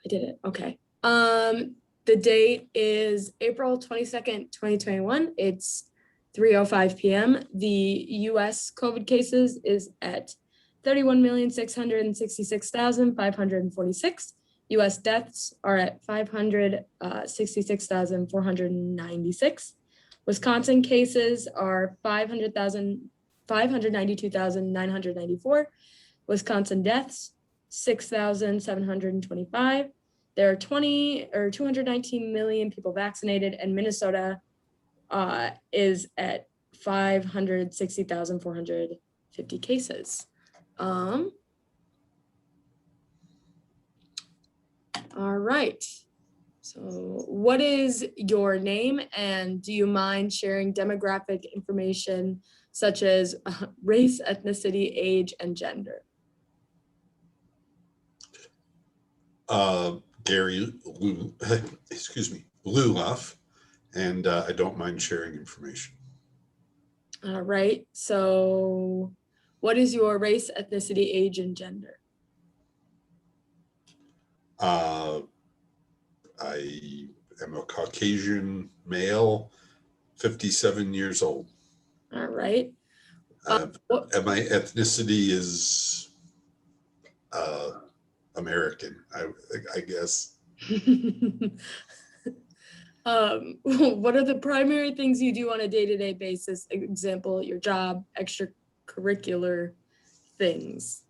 I did it. Okay. The date is April 22nd, 2021. It's 3:05 p.m. The US COVID cases is at 31,666,546. US deaths are at 566,496. Wisconsin cases are 592,994. Wisconsin deaths, 6,725. There are 219 million people vaccinated, and Minnesota is at 560,450 cases. All right. So what is your name, and do you mind sharing demographic information such as race, ethnicity, age, and gender? Gary, Luloff, and I don't mind sharing information. All right. So what is your race, ethnicity, age, and gender? I am a Caucasian male, 57 years old. All right. And my ethnicity is American, I guess. What are the primary things you do on a day-to-day basis? Example, your job, extracurricular things.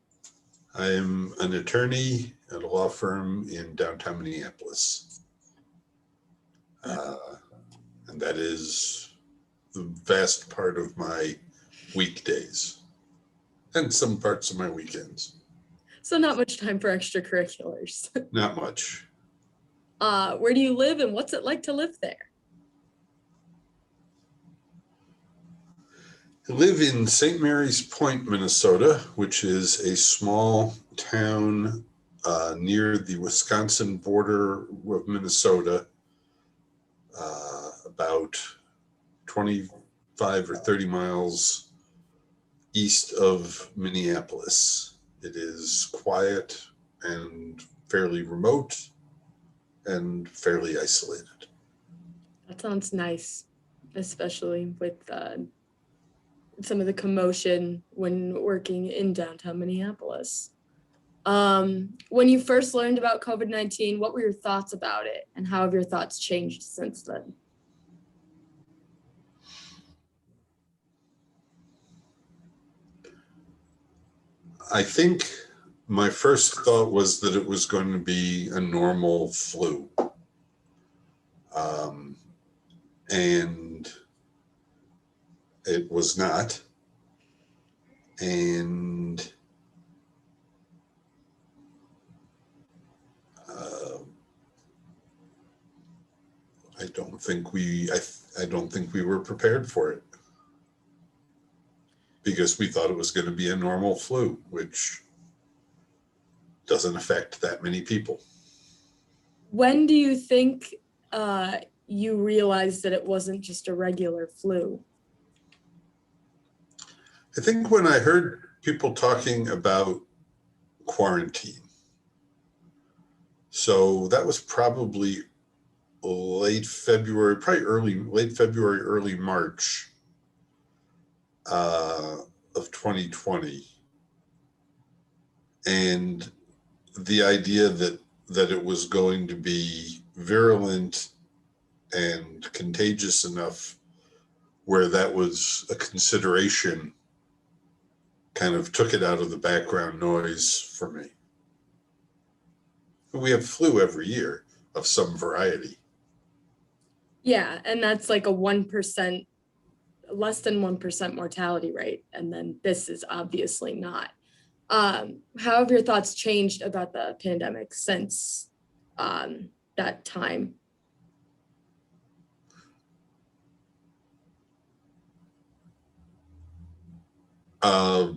I'm an attorney at a law firm in downtown Minneapolis. And that is the vast part of my weekdays and some parts of my weekends. So not much time for extracurriculars. Not much. Where do you live, and what's it like to live there? I live in St. Mary's Point, Minnesota, which is a small town near the Wisconsin border of Minnesota, about 25 or 30 miles east of Minneapolis. It is quiet and fairly remote and fairly isolated. That sounds nice, especially with some of the commotion when working in downtown Minneapolis. When you first learned about COVID-19, what were your thoughts about it, and how have your thoughts changed since then? I think my first thought was that it was going to be a normal flu. And it was not. And I don't think we were prepared for it, because we thought it was going to be a normal flu, which doesn't affect that many people. When do you think you realized that it wasn't just a regular flu? I think when I heard people talking about quarantine. So that was probably late February, early March of 2020. And the idea that it was going to be virulent and contagious enough where that was a consideration kind of took it out of the background noise for me. We have flu every year of some variety. Yeah, and that's like a 1%, less than 1% mortality rate. And then this is obviously not. How have your thoughts changed about the pandemic since that time? I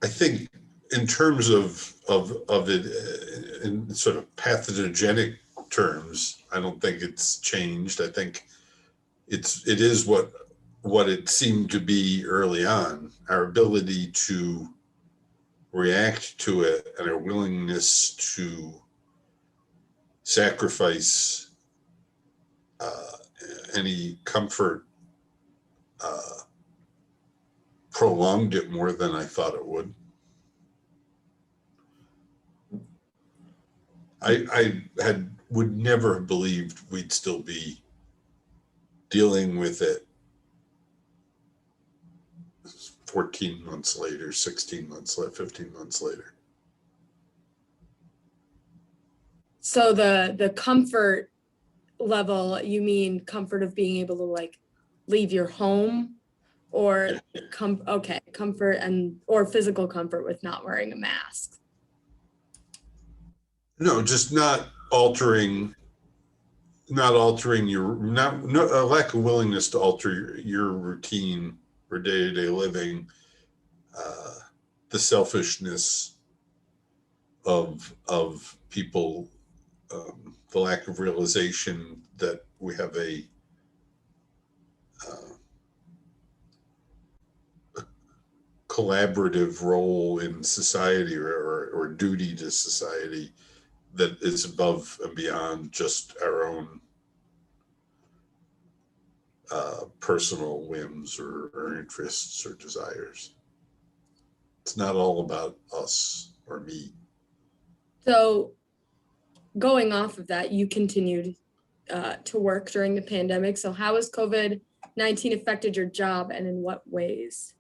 think in terms of it in sort of pathogenic terms, I don't think it's changed. I think it is what it seemed to be early on. Our ability to react to it and our willingness to sacrifice uh, any comfort prolonged it more than I thought it would. I would never have believed we'd still be dealing with it 14 months later, 16 months later, 15 months later. So the comfort level, you mean comfort of being able to like leave your home, or comfort and or physical comfort with not wearing a mask? No, just not altering your a lack of willingness to alter your routine or day-to-day living, uh, the selfishness of people, the lack of realization that we have a collaborative role in society, or duty to society that is above and beyond just our own personal whims or interests or desires. It's not all about us or me. So going off of that, you continued to work during the pandemic. So how has COVID-19 affected your job, and in what ways?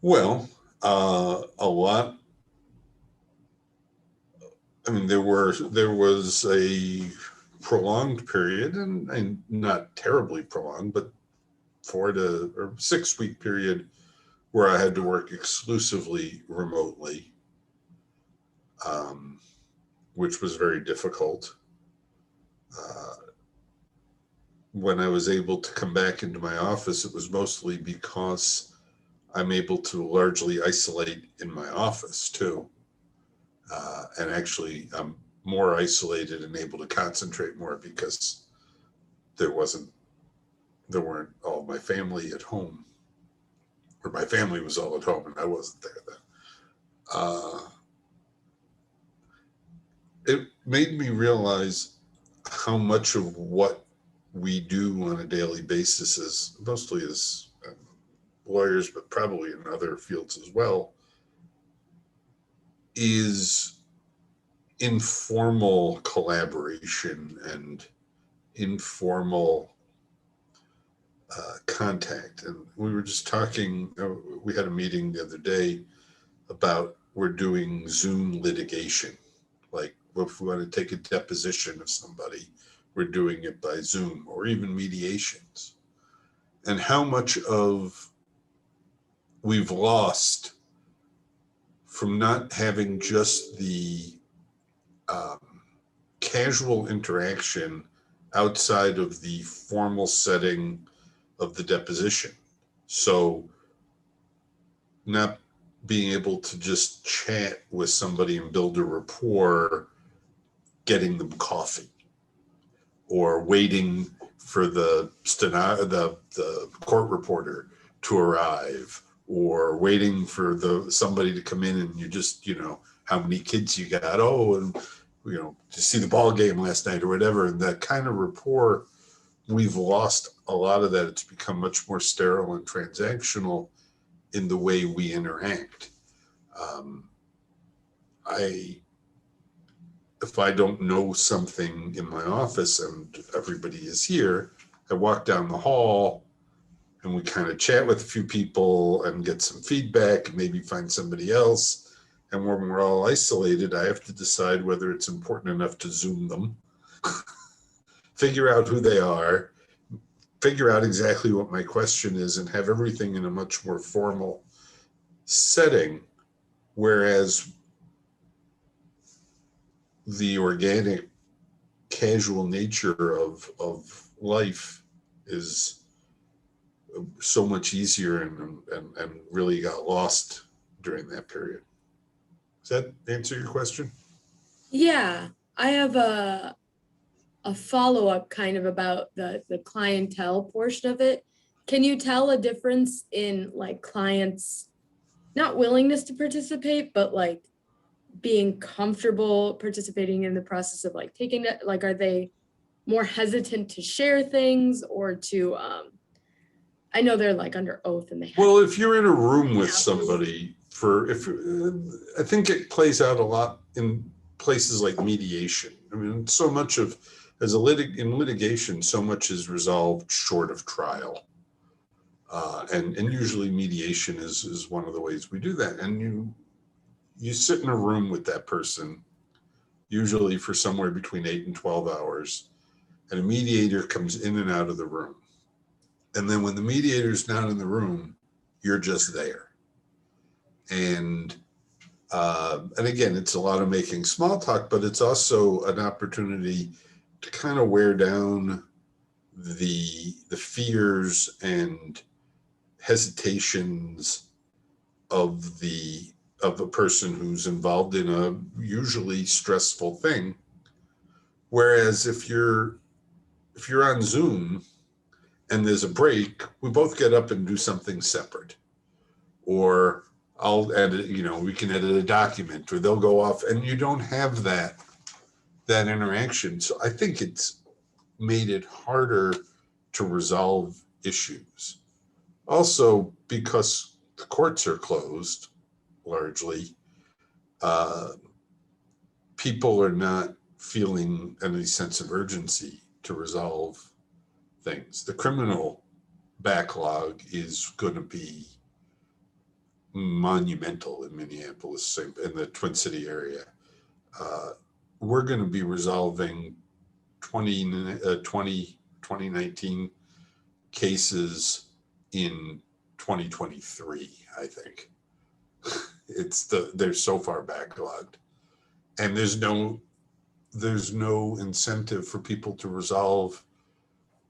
Well, a lot. I mean, there was a prolonged period, and not terribly prolonged, but 4 to 6 week period where I had to work exclusively remotely, um, which was very difficult. Uh, when I was able to come back into my office, it was mostly because I'm able to largely isolate in my office too. And actually, I'm more isolated and able to concentrate more because there weren't all my family at home, or my family was all at home and I wasn't there then. It made me realize how much of what we do on a daily basis, is mostly as lawyers, but probably in other fields as well, is informal collaboration and informal contact. And we were just talking, we had a meeting the other day about we're doing Zoom litigation. Like if we want to take a deposition of somebody, we're doing it by Zoom, or even mediations. And how much of we've lost from not having just the um, casual interaction outside of the formal setting of the deposition. So not being able to just chat with somebody and build a rapport, getting them coffee, or waiting for the court reporter to arrive, or waiting for somebody to come in and you just, how many kids you got, and to see the ball game last night or whatever. And that kind of rapport, we've lost a lot of that. It's become much more sterile and transactional in the way we interact. If I don't know something in my office and everybody is here, I walk down the hall and we kind of chat with a few people and get some feedback and maybe find somebody else. And when we're all isolated, I have to decide whether it's important enough to Zoom them, figure out who they are, figure out exactly what my question is, and have everything in a much more formal setting. Whereas the organic, casual nature of life is so much easier, and really got lost during that period. Does that answer your question? Yeah, I have a follow-up kind of about the clientele portion of it. Can you tell a difference in like clients not willingness to participate, but like being comfortable participating in the process of like taking it? Like, are they more hesitant to share things or to, I know they're like under oath and they have. Well, if you're in a room with have to. somebody I think it plays out a lot in places like mediation. I mean, so much of, in litigation, so much is resolved short of trial. And usually mediation is one of the ways we do that. And you sit in a room with that person, usually for somewhere between 8 and 12 hours, and a mediator comes in and out of the room. And then when the mediator's not in the room, you're just there. And again, it's a lot of making small talk, but it's also an opportunity to kind of wear down the fears and hesitations of a person who's involved in a usually stressful thing. Whereas if you're on Zoom and there's a break, we both get up and do something separate. Or I'll edit, we can edit a document, or they'll go off, and you don't have that interaction. So I think it's made it harder to resolve issues. Also, because the courts are closed largely, uh, people are not feeling any sense of urgency to resolve things. The criminal backlog is going to be monumental in Minneapolis, in the Twin City area. We're going to be resolving 2019 cases in 2023, I think. They're so far backlogged, and there's no incentive for people to resolve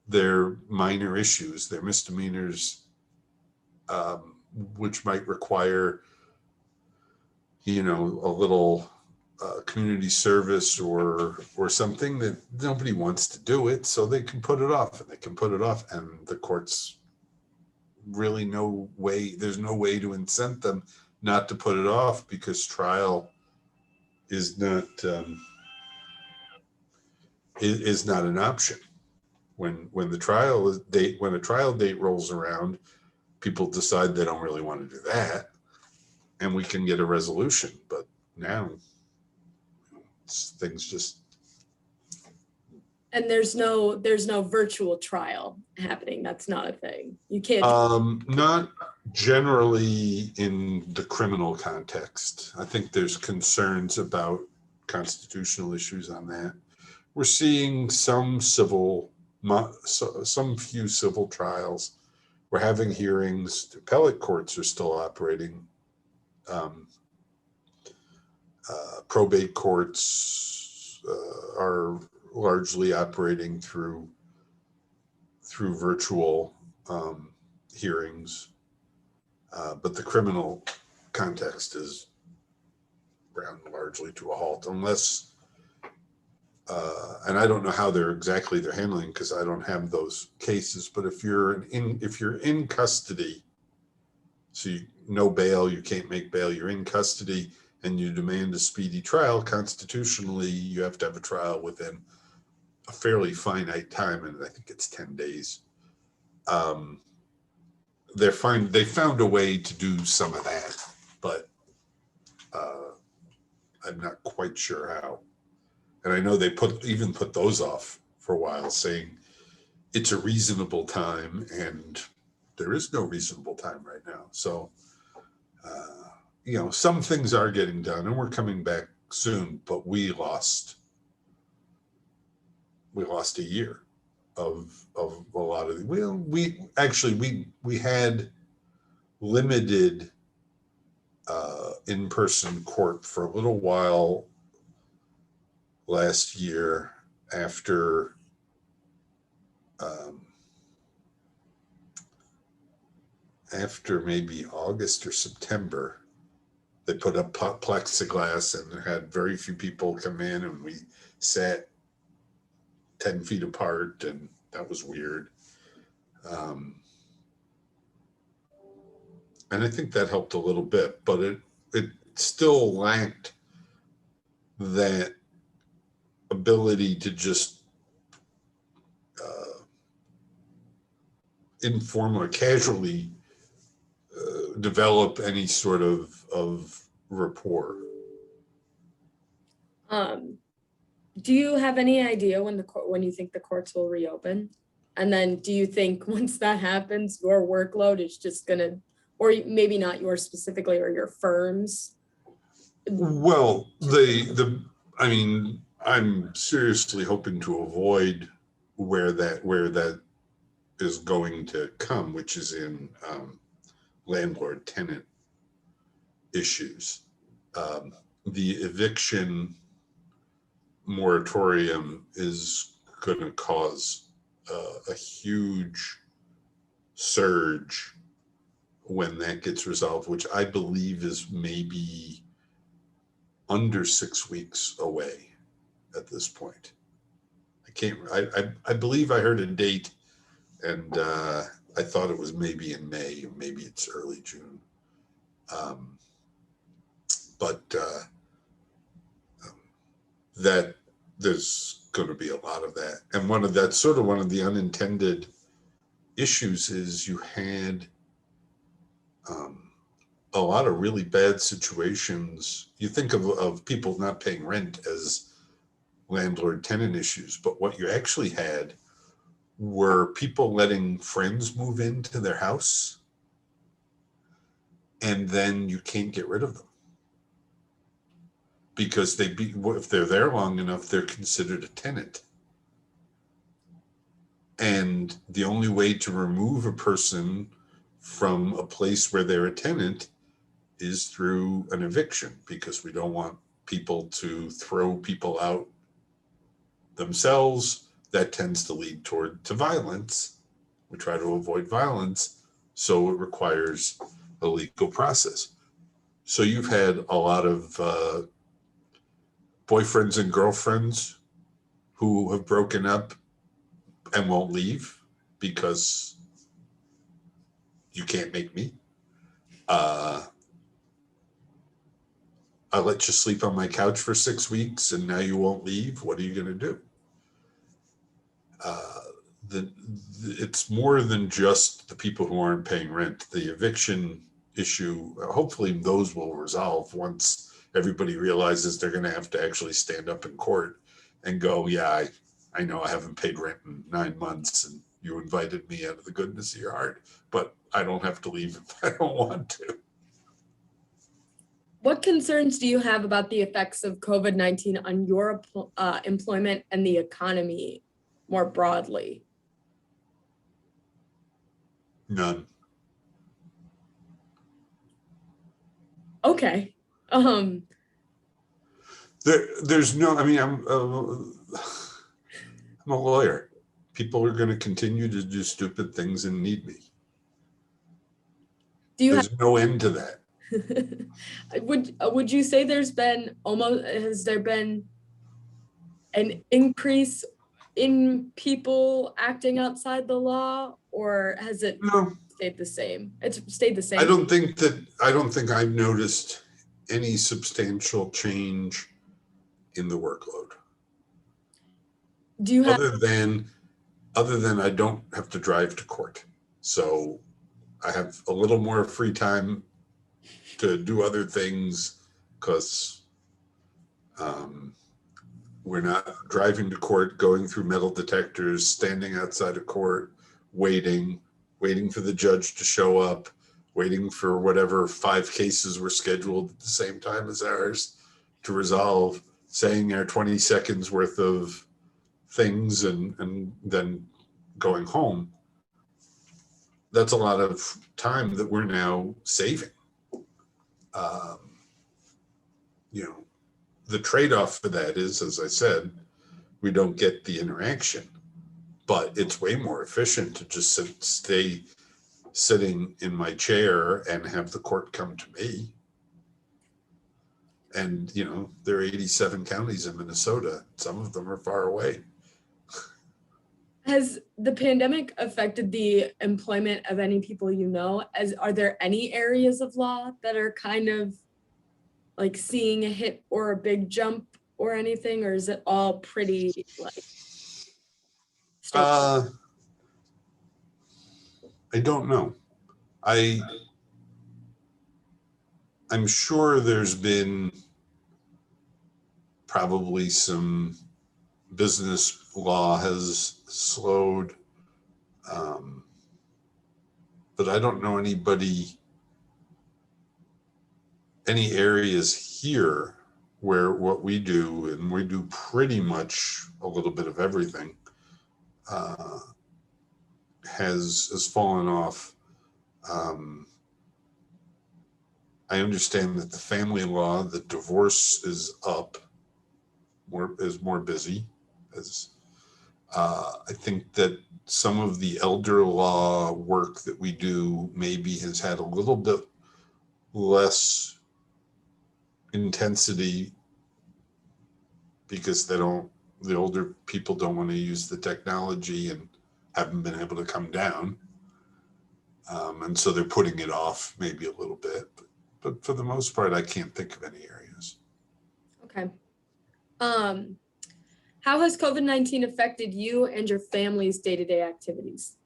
their minor issues, their misdemeanors, which might require, a little community service or something, that nobody wants to do it, so they can put it off, and the courts really there's no way to incent them not to put it off, because trial is not an option. When a trial date rolls around, people decide they don't really want to do that, and we can get a resolution. But now things just. And there's no virtual trial happening. That's not a thing. You can't. Not generally in the criminal context. I think there's concerns about constitutional issues on that. We're seeing some few civil trials. We're having hearings. The appellate courts are still operating. Probate courts are largely operating through virtual hearings, but the criminal context is ground largely to a halt, unless, and I don't know how they're handling, because I don't have those cases. But if you're in custody, so no bail, you can't make bail, you're in custody, and you demand a speedy trial, constitutionally, you have to have a trial within a fairly finite time, and I think it's 10 days. They found a way to do some of that, but I'm not quite sure how. And I know they put those off for a while, saying it's a reasonable time, and there is no reasonable time right now. So, some things are getting done, and we're coming back soon, but we lost a year of a lot of, we had limited in-person court for a little while last year, after maybe August or September. They put up plexiglass and had very few people come in, and we sat 10 feet apart, and that was weird. And I think that helped a little bit, but it still lacked that ability to just informally or casually develop any sort of rapport. Um, do you have any idea when you think the courts will reopen? And then do you think once that happens, your workload is just gonna, or maybe not yours specifically or your firms? Well, I mean, I'm seriously hoping to avoid where that is going to come, which is in landlord tenant issues. Um, the eviction moratorium is going to cause a huge surge when that gets resolved, which I believe is maybe under 6 weeks away at this point. I can't. I believe I heard a date, and I thought it was maybe in May, maybe it's early June. Um, but that there's going to be a lot of that, and one of the unintended issues is you had a lot of really bad situations. You think of people not paying rent as landlord tenant issues, but what you actually had were people letting friends move into their house and then you can't get rid of them because if they're there long enough, they're considered a tenant. And the only way to remove a person from a place where they're a tenant is through an eviction, because we don't want people to throw people out themselves. That tends to lead to violence. We try to avoid violence, so it requires a legal process. So you've had a lot of boyfriends and girlfriends who have broken up and won't leave because you can't make me. I let you sleep on my couch for 6 weeks and now you won't leave. What are you going to do? It's more than just the people who aren't paying rent. The eviction issue, hopefully those will resolve once everybody realizes they're going to have to actually stand up in court and go, yeah, I know I haven't paid rent in 9 months and you invited me out of the goodness of your heart, but I don't have to leave if I don't want to. What concerns do you have about the effects of COVID-19 on your employment and the economy more broadly? None. Okay. There's no, I mean, I'm a lawyer. People are going to continue to do stupid things and need me. There's no end to that. Would you say has there been an increase in people acting outside the law, or has it stayed the same? It's stayed the same. I don't think I've noticed any substantial change in the workload. Do you have other than I don't have to drive to court, so I have a little more free time to do other things because we're not driving to court, going through metal detectors, standing outside of court, waiting for the judge to show up, waiting for whatever 5 cases were scheduled at the same time as ours to resolve, saying our 20 seconds worth of things and then going home. That's a lot of time that we're now saving. The trade-off for that is, as I said, we don't get the interaction, but it's way more efficient to just stay sitting in my chair and have the court come to me. And, there are 87 counties in Minnesota. Some of them are far away. Has the pandemic affected the employment of any people you know? Are there any areas of law that are kind of like seeing a hit or a big jump or anything, or is it all pretty like stable? Uh, I don't know. I I'm sure there's been probably some business law has slowed, um, but I don't know any areas here where what we do, and we do pretty much a little bit of everything, uh, has fallen off. Um, I understand that the family law, the divorce is up, more busy. As I think that some of the elder law work that we do maybe has had a little bit less intensity because the older people don't want to use the technology and haven't been able to come down. And so they're putting it off maybe a little bit. But for the most part, I can't think of any areas. Okay. Um, how has COVID-19 affected you and your family's day-to-day activities?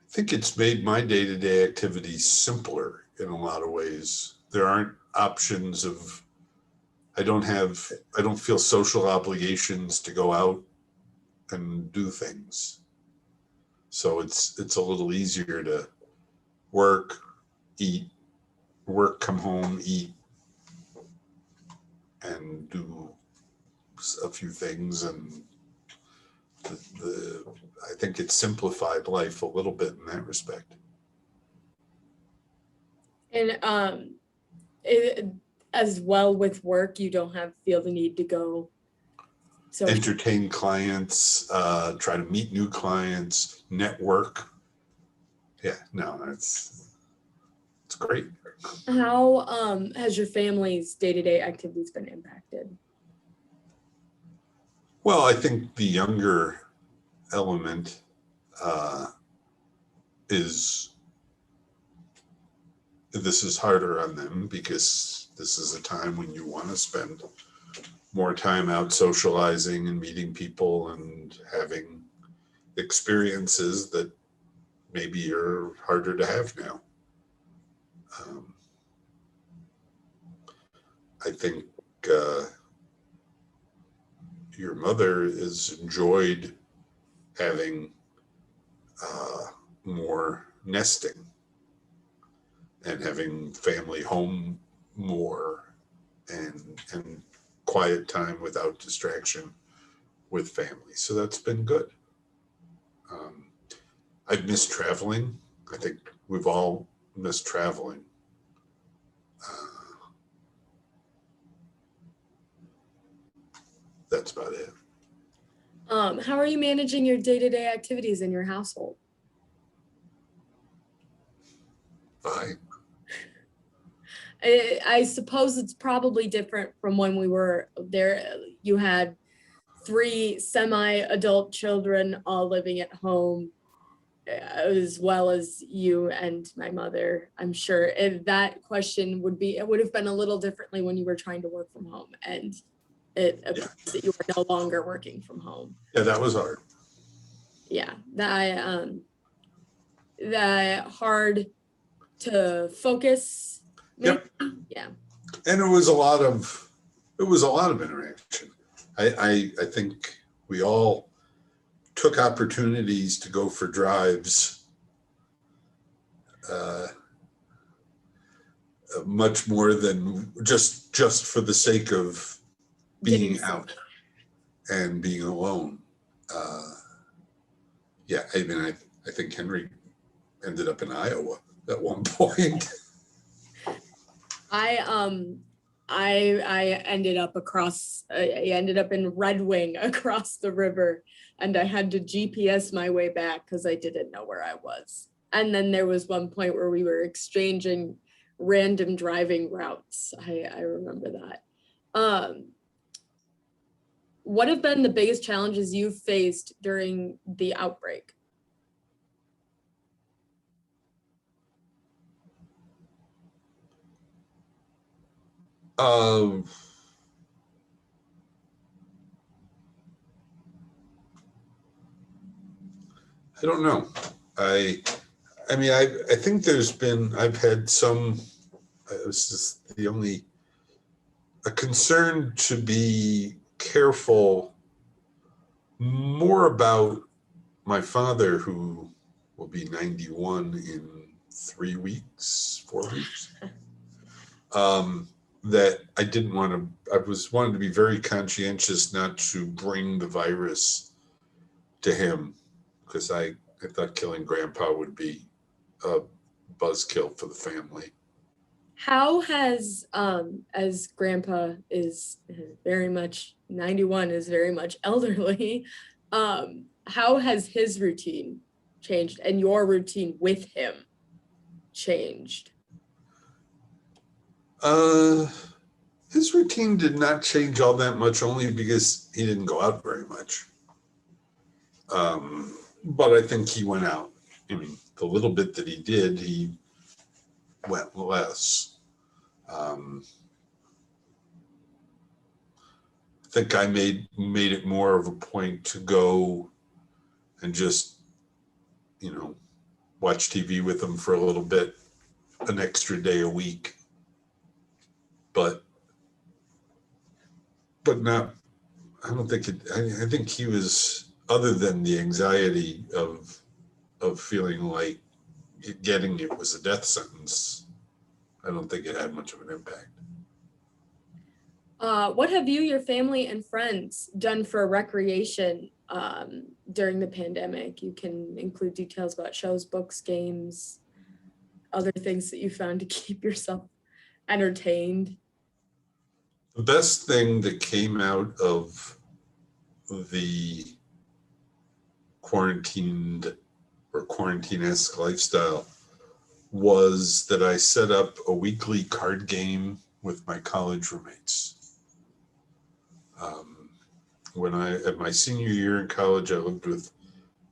I think it's made my day-to-day activities simpler in a lot of ways. There aren't options of, I don't feel social obligations to go out and do things. So it's a little easier to work, eat, work, come home, eat, and do a few things. And I think it's simplified life a little bit in that respect. And it, as well with work, you don't feel the need to go. So Entertain clients, try to meet new clients, network. Yeah, no, it's great. how has your family's day-to-day activities been impacted? Well, I think the younger element uh, is this is harder on them because this is a time when you want to spend more time out socializing and meeting people and having experiences that maybe are harder to have now. Um, I think uh, your mother has enjoyed having more nesting and having family home more and quiet time without distraction with family. So that's been good. Um, I've missed traveling. I think we've all missed traveling. That's about it. How are you managing your day-to-day activities in your household? Fine. I suppose it's probably different from when we were there. You had 3 semi-adult children all living at home, as well as you and my mother. I'm sure if that question it would have been a little differently when you were trying to work from home, and it appears that you are no longer working from home. Yeah, that was hard. Yeah, that hard to focus. Maybe? Yep. Yeah. And it was a lot of interaction. I think we all took opportunities to go for drives uh, much more than just for the sake of being out and being alone. Yeah, I mean, I think Henry ended up in Iowa at one point. I ended up I ended up in Red Wing across the river, and I had to GPS my way back because I didn't know where I was. And then there was one point where we were exchanging random driving routes. I remember that. What have been the biggest challenges you've faced during the outbreak? Um, I don't know. I mean, I think I've had some, it was just a concern to be careful more about my father, who will be 91 in 3 weeks, 4 weeks. That I didn't want to, wanted to be very conscientious not to bring the virus to him, because I thought killing grandpa would be a buzzkill for the family. How has, as grandpa is very much 91, is very much elderly, how has his routine changed and your routine with him changed? His routine did not change all that much, only because he didn't go out very much. But I think he went out. I mean, the little bit that he did, he went less. I think I made it more of a point to go and just, watch TV with him for a little bit, an extra day a week. But not, I don't think it, I think he was, other than the anxiety of feeling like getting it was a death sentence, I don't think it had much of an impact. What have you, your family, and friends done for recreation during the pandemic? You can include details about shows, books, games, other things that you found to keep yourself entertained. The best thing that came out of the quarantined or quarantine-esque lifestyle was that I set up a weekly card game with my college roommates. At my senior year in college, I lived with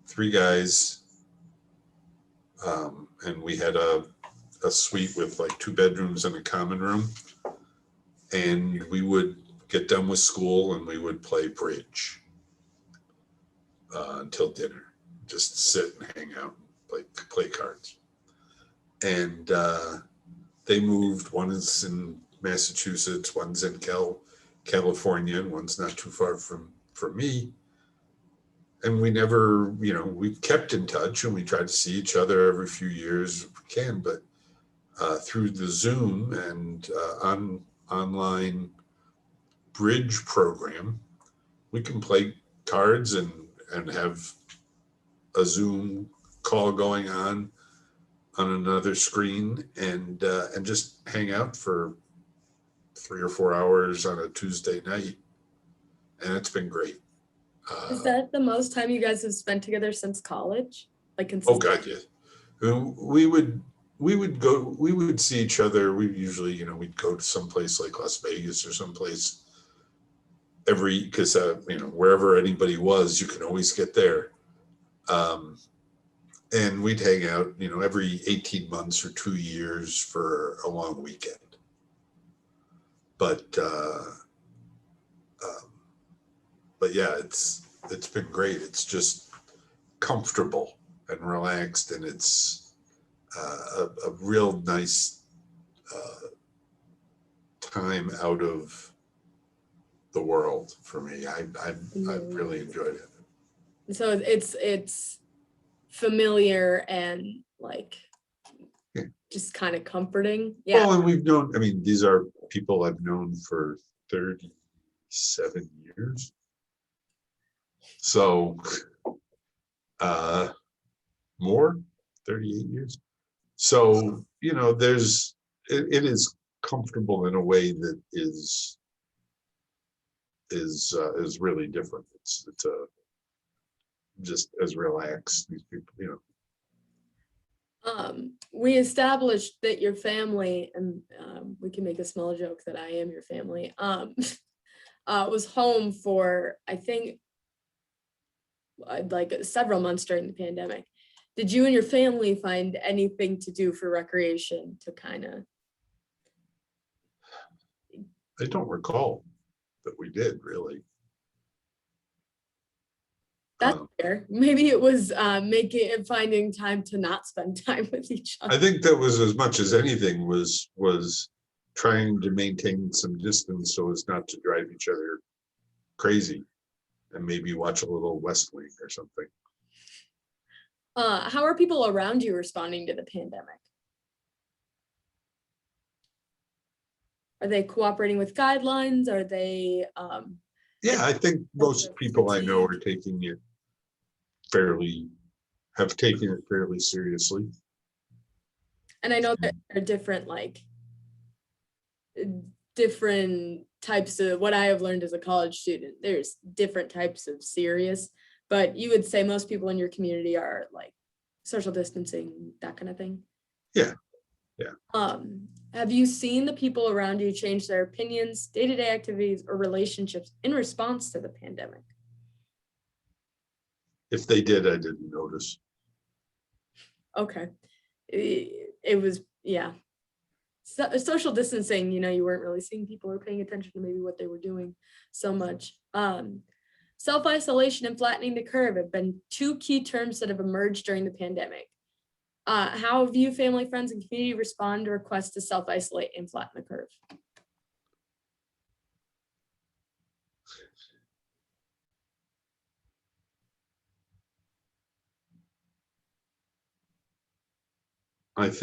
3 guys, and we had a suite with like 2 bedrooms and a common room. And we would get done with school and we would play bridge until dinner, just sit and hang out, play cards. And they moved. One is in Massachusetts, one's in California, and one's not too far from me. And we never, we kept in touch, and we tried to see each other every few years if we can, but through the Zoom and online bridge program, we can play cards and have a Zoom call going on another screen, and just hang out for 3 or 4 hours on a Tuesday night, and it's been great. Is that the most time you guys have spent together since college? Like Oh consistent? God, yes. We would see each other. We usually, we'd go to someplace like Las Vegas or someplace because wherever anybody was, you can always get there. And we'd hang out, every 18 months or 2 years for a long weekend. But yeah, it's been great. It's just comfortable and relaxed, and it's a real nice time out of the world for me. I've really enjoyed it. So it's familiar and like just kind of comforting. Yeah. Well, and we've known, I mean, these are people I've known for 37 years. So more, 38 years. So, it is comfortable in a way that is really different. It's just as relaxed. These people, We established that your family, and we can make a small joke that I am your family, was home for, I think, like several months during the pandemic. Did you and your family find anything to do for recreation to kind of? I don't recall that we did really. That's fair. Maybe it was finding time to not spend time with each other. I think that was as much as anything was trying to maintain some distance so as not to drive each other crazy, and maybe watch a little West Wing or something. How are people around you responding to the pandemic? Are they cooperating with guidelines? Are they? Yeah, I think most people I know are taking it have taken it fairly seriously. And I know that there are different types of, what I have learned as a college student, there's different types of serious, but you would say most people in your community are like social distancing, that kind of thing. Yeah. Have you seen the people around you change their opinions, day-to-day activities, or relationships in response to the pandemic? If they did, I didn't notice. Okay. It was, yeah. Social distancing, you weren't really seeing people or paying attention to maybe what they were doing so much. Self-isolation and flattening the curve have been two key terms that have emerged during the pandemic. How have you, family, friends, and community respond to requests to self-isolate and flatten the curve? I'm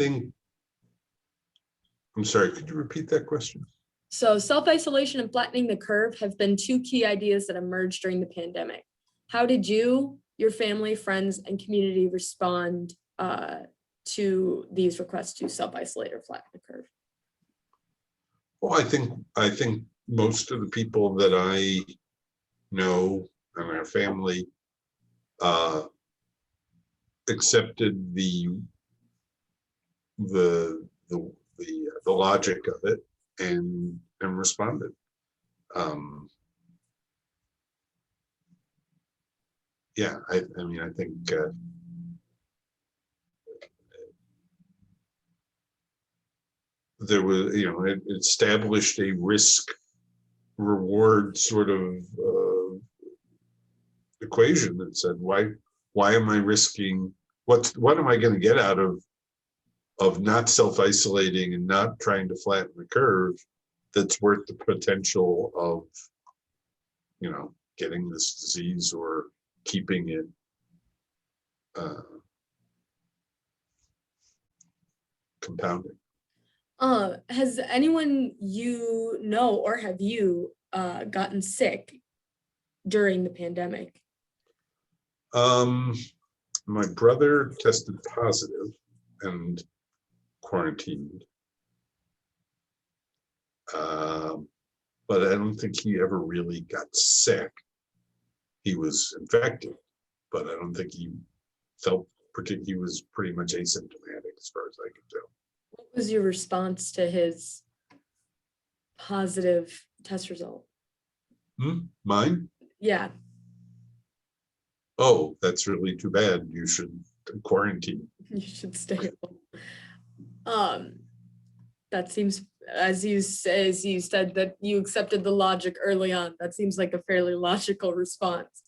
sorry, could you repeat that question? So self-isolation and flattening the curve have been two key ideas that emerged during the pandemic. How did you, your family, friends, and community respond to these requests to self-isolate or flatten the curve? Well, I think most of the people that I know and our family accepted the logic of it and responded. Yeah, I mean, I think there was, it established a risk reward sort of equation that said, why am I risking, what am I going to get out of not self-isolating and not trying to flatten the curve that's worth the potential of, getting this disease or keeping it compounding. Has anyone you know, or have you gotten sick during the pandemic? My brother tested positive and quarantined. But I don't think he ever really got sick. He was infected, but I don't think he felt he was pretty much asymptomatic as far as I can tell. What was your response to his positive test result? Mine? Yeah. Oh, that's really too bad. You should quarantine. You should stay home. That seems, as you said that you accepted the logic early on. That seems like a fairly logical response.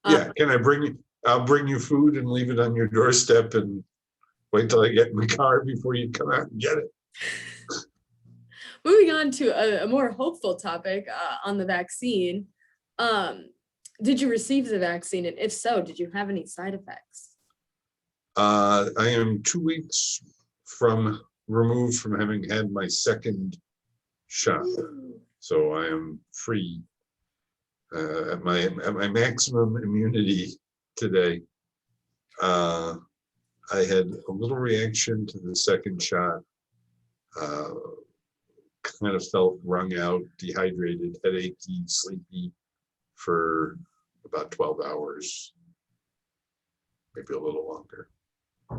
Yeah, can I bring you? I'll bring you food and leave it on your doorstep and wait till I get in the car before you come out and get it. Moving on to a more hopeful topic on the vaccine. Did you receive the vaccine? And if so, did you have any side effects? I am 2 weeks removed from having had my second shot. So I am free at my maximum immunity today. I had a little reaction to the second shot. Kind of felt wrung out, dehydrated, headachy, sleepy for about 12 hours, maybe a little longer.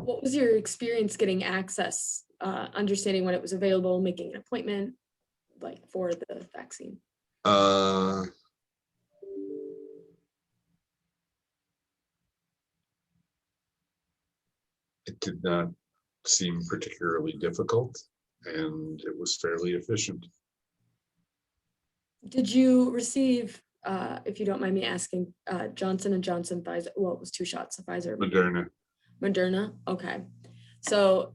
What was your experience getting access, understanding when it was available, making an appointment, like for the vaccine? Uh, it did not seem particularly difficult, and it was fairly efficient. Did you receive, if you don't mind me asking, Johnson and Johnson, Pfizer? Well, it was 2 shots of Pfizer, Moderna. Moderna. Okay, so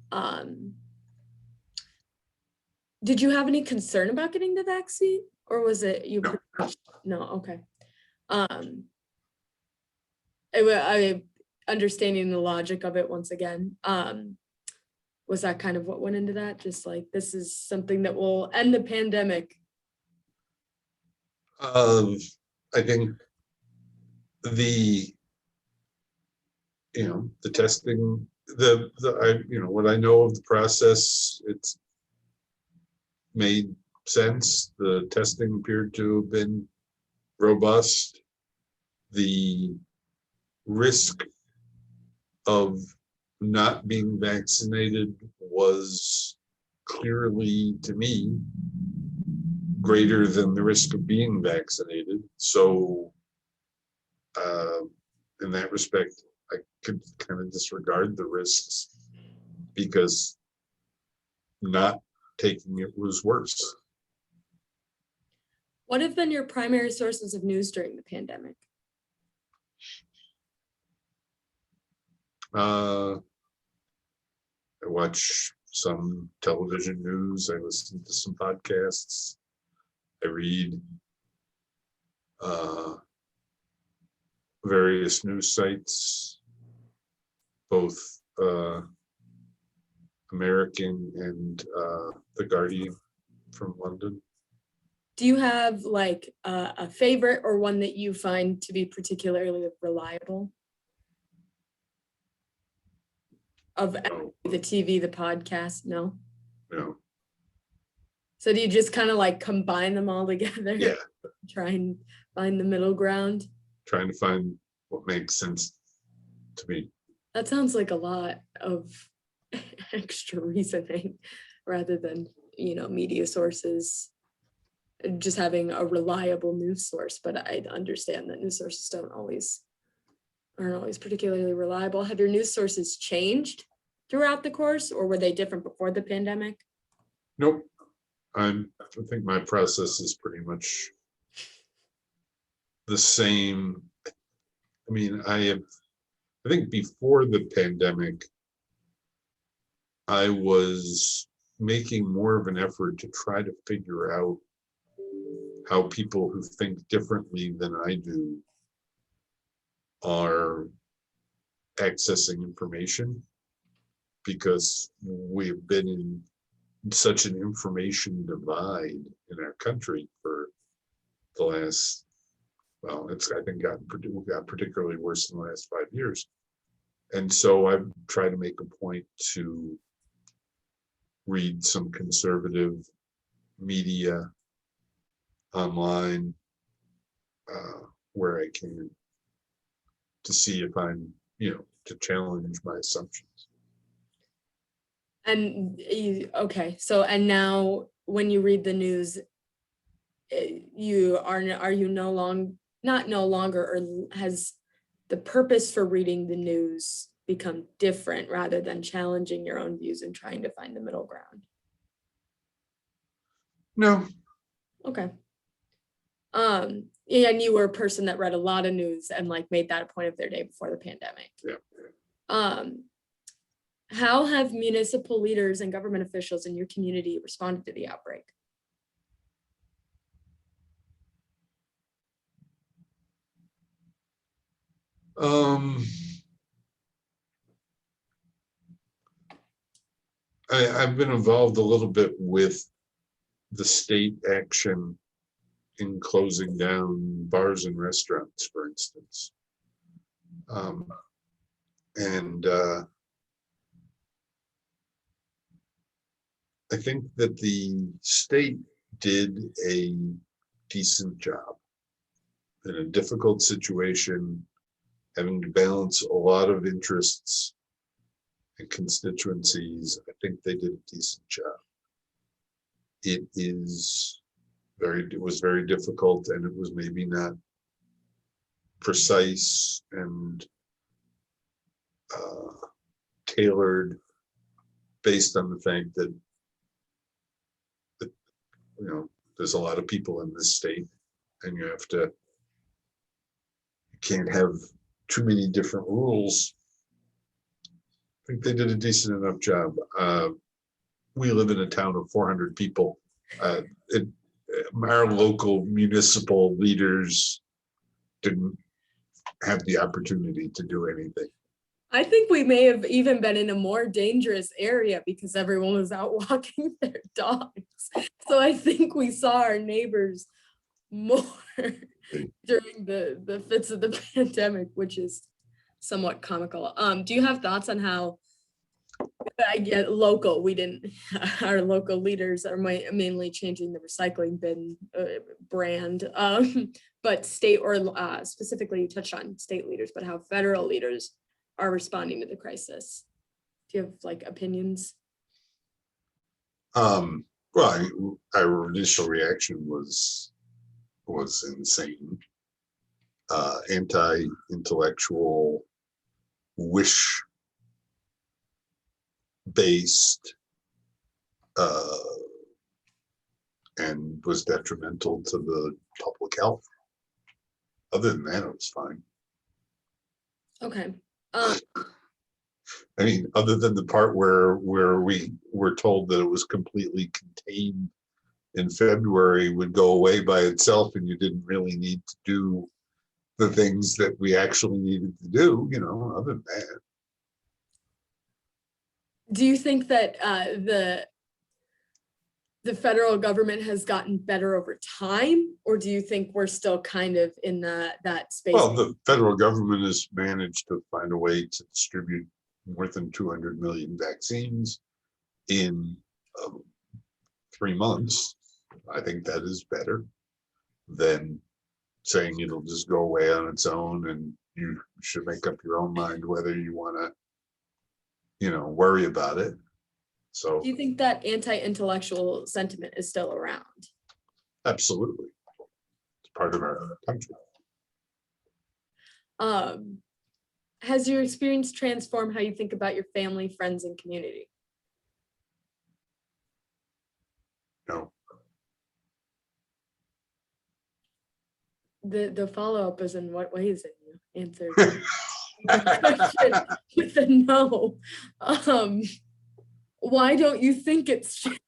did you have any concern about getting the vaccine, or was it you? No. No. Okay. I understanding the logic of it once again. Was that kind of what went into that? Just like, this is something that will end the pandemic. I think the the testing, what I know of the process, it's made sense. The testing appeared to have been robust. The risk of not being vaccinated was clearly, to me, greater than the risk of being vaccinated. So in that respect, I could kind of disregard the risks because not taking it was worse. What have been your primary sources of news during the pandemic? I watch some television news. I listen to some podcasts. I read various news sites, both American and The Guardian from London. Do you have like a favorite or one that you find to be particularly reliable? Of No, the TV, the podcast? No. no. So do you just kind of like combine them all together? Yeah. Try and find the middle ground? Trying to find what makes sense to me. That sounds like a lot of extra reasoning rather than, media sources, just having a reliable news source. But I understand that news sources aren't always particularly reliable. Have your news sources changed throughout the course, or were they different before the pandemic? Nope. I think my process is pretty much the same. I mean, I think before the pandemic, I was making more of an effort to try to figure out how people who think differently than I do are accessing information, because we've been in such an information divide in our country for the last, well, it's, I think, got particularly worse in the last 5 years. And so I've tried to make a point to read some conservative media online where I can, to see if I'm, to challenge my assumptions. And okay, so and now when you read the news, are you not no longer, or has the purpose for reading the news become different rather than challenging your own views and trying to find the middle ground? No. Okay. And you were a person that read a lot of news and like made that a point of their day before the pandemic. Yeah. How have municipal leaders and government officials in your community responded to the outbreak? I've been involved a little bit with the state action in closing down bars and restaurants, for instance. And I think that the state did a decent job in a difficult situation, having to balance a lot of interests and constituencies, I think they did a decent job. It was very difficult, and it was maybe not precise and tailored based on the fact that, there's a lot of people in this state, and you can't have too many different rules. I think they did a decent enough job. We live in a town of 400 people. Our local municipal leaders didn't have the opportunity to do anything. I think we may have even been in a more dangerous area because everyone was out walking their dogs. So I think we saw our neighbors more during the fits of the pandemic, which is somewhat comical. Do you have thoughts on how, I get local, our local leaders are mainly changing the recycling bin brand, but state, or specifically you touched on state leaders, but how federal leaders are responding to the crisis? Do you have like opinions? Well, our initial reaction was insane. Anti-intellectual, wish based, and was detrimental to the public health. Other than that, it was fine. Okay. I mean, other than the part where we were told that it was completely contained in February, would go away by itself, and you didn't really need to do the things that we actually needed to do, other than that. Do you think that the federal government has gotten better over time, or do you think we're still kind of in that space? Well, the federal government has managed to find a way to distribute more than 200 million vaccines in 3 months. I think that is better than saying it'll just go away on its own, and you should make up your own mind whether you want to, worry about it. So, do you think that anti-intellectual sentiment is still around? Absolutely. It's part of our country. Has your experience transformed how you think about your family, friends, and community? No. The follow-up is, in what ways have you answered the question with a no? Why don't you think it's changed?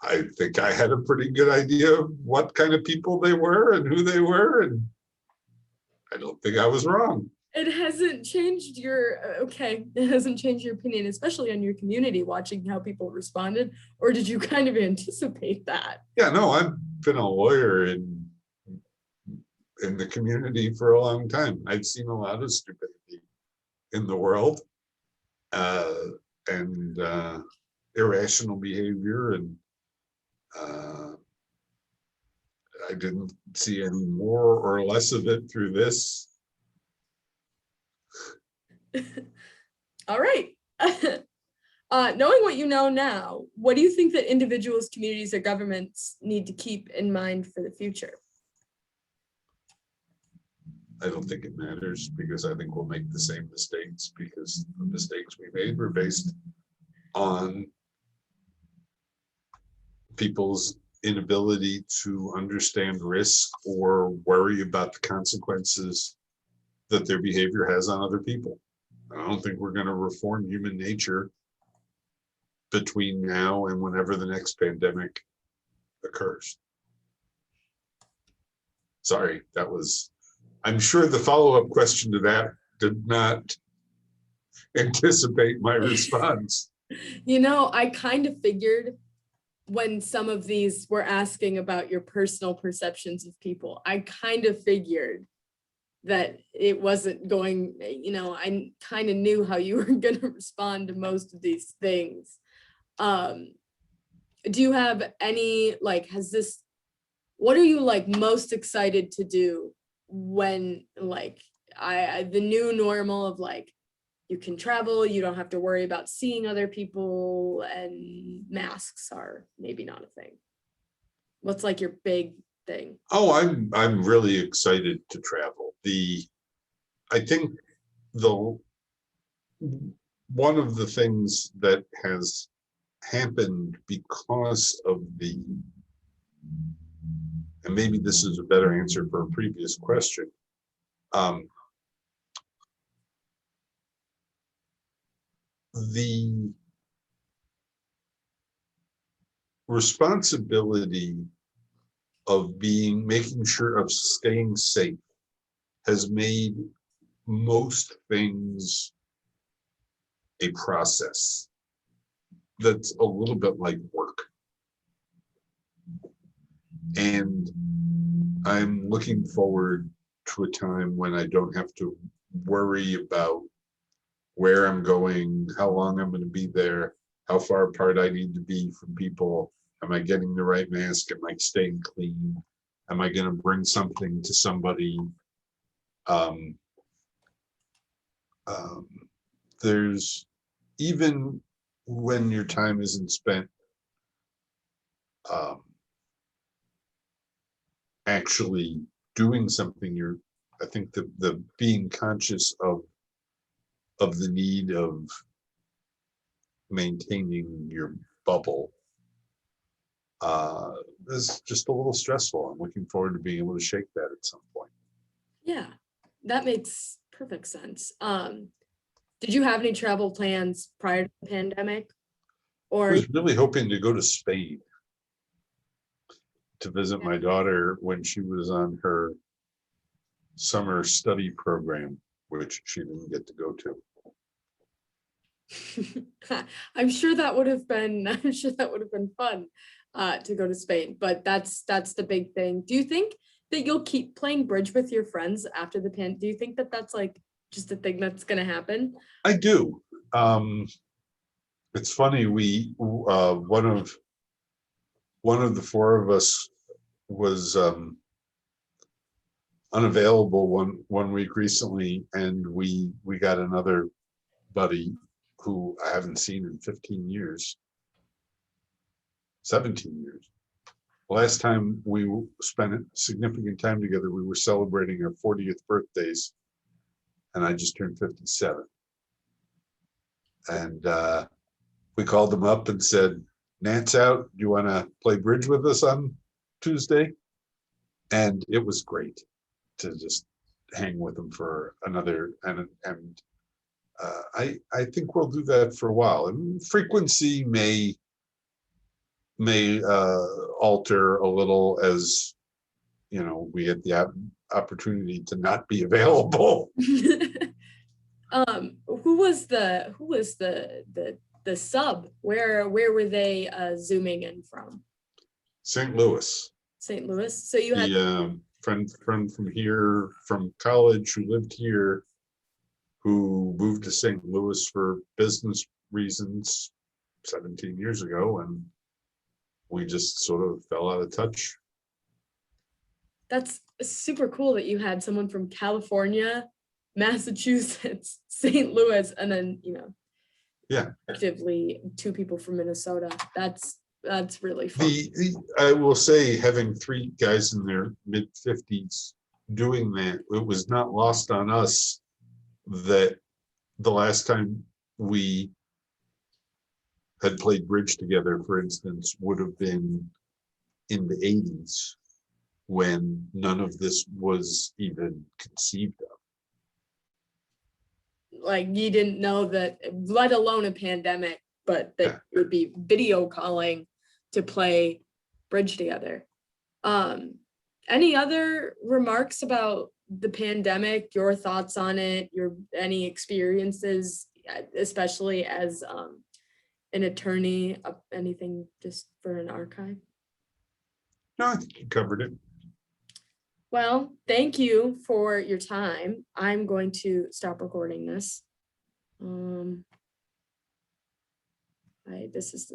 I think I had a pretty good idea of what kind of people they were and who they were, and I don't think I was wrong. It hasn't changed it hasn't changed your opinion, especially on your community, watching how people responded, or did you kind of anticipate that? Yeah, no, I've been a lawyer in the community for a long time. I've seen a lot of stupidity in the world, and irrational behavior, and I didn't see any more or less of it through this. All right. Knowing what you know now, what do you think that individuals, communities, or governments need to keep in mind for the future? I don't think it matters, because I think we'll make the same mistakes, because the mistakes we made were based on people's inability to understand risk or worry about the consequences that their behavior has on other people. I don't think we're going to reform human nature between now and whenever the next pandemic occurs. Sorry, I'm sure the follow-up question to that did not anticipate my response. I kind of figured when some of these were asking about your personal perceptions of people, I kind of figured that it wasn't going, I kind of knew how you were going to respond to most of these things. Do you have any, what are you most excited to do when the new normal of like, you can travel, you don't have to worry about seeing other people, and masks are maybe not a thing. What's like your big thing? Oh, I'm really excited to travel. I think the one of the things that has happened because of and maybe this is a better answer for a previous question. The responsibility of making sure of staying safe has made most things a process that's a little bit like work. And I'm looking forward to a time when I don't have to worry about where I'm going, how long I'm going to be there, how far apart I need to be from people. Am I getting the right mask? Am I staying clean? Am I going to bring something to somebody? Um, there's, even when your time isn't spent actually doing something, I think the being conscious of the need of maintaining your bubble is just a little stressful. I'm looking forward to being able to shake that at some point. Yeah, that makes perfect sense. Did you have any travel plans prior to the pandemic? I Or was really hoping to go to Spain to visit my daughter when she was on her summer study program, which she didn't get to go to. I'm sure that would have been fun to go to Spain, but that's the big thing. Do you think that you'll keep playing bridge with your friends after the pandemic? Do you think that that's like just a thing that's going to happen? I do. It's funny, one of the four of us was unavailable one week recently, and we got another buddy who I haven't seen in 15 years, 17 years. The last time we spent significant time together, we were celebrating our 40th birthdays, and I just turned 57. And we called them up and said, Nat's out. Do you want to play bridge with us on Tuesday? And it was great to just hang with them for another, and I think we'll do that for a while. And frequency may alter a little as we get the opportunity to not be available. Who was the sub? Where were they zooming in from? St. Louis. St. Louis. So you had the friend from here, from college, who lived here, who moved to St. Louis for business reasons 17 years ago, and we just sort of fell out of touch. That's super cool that you had someone from California, Massachusetts, St. Louis, and then yeah, actively 2 people from Minnesota. That's really fun. I will say, having 3 guys in their mid-50s doing that, it was not lost on us that the last time we had played bridge together, for instance, would have been in the 80s, when none of this was even conceived of. Like, you didn't know that, let alone a pandemic, but that it would be video calling to play bridge together. Any other remarks about the pandemic, your thoughts on it, any experiences, especially as an attorney, anything just for an archive? No, I think you covered it. Well, thank you for your time. I'm going to stop recording this. This is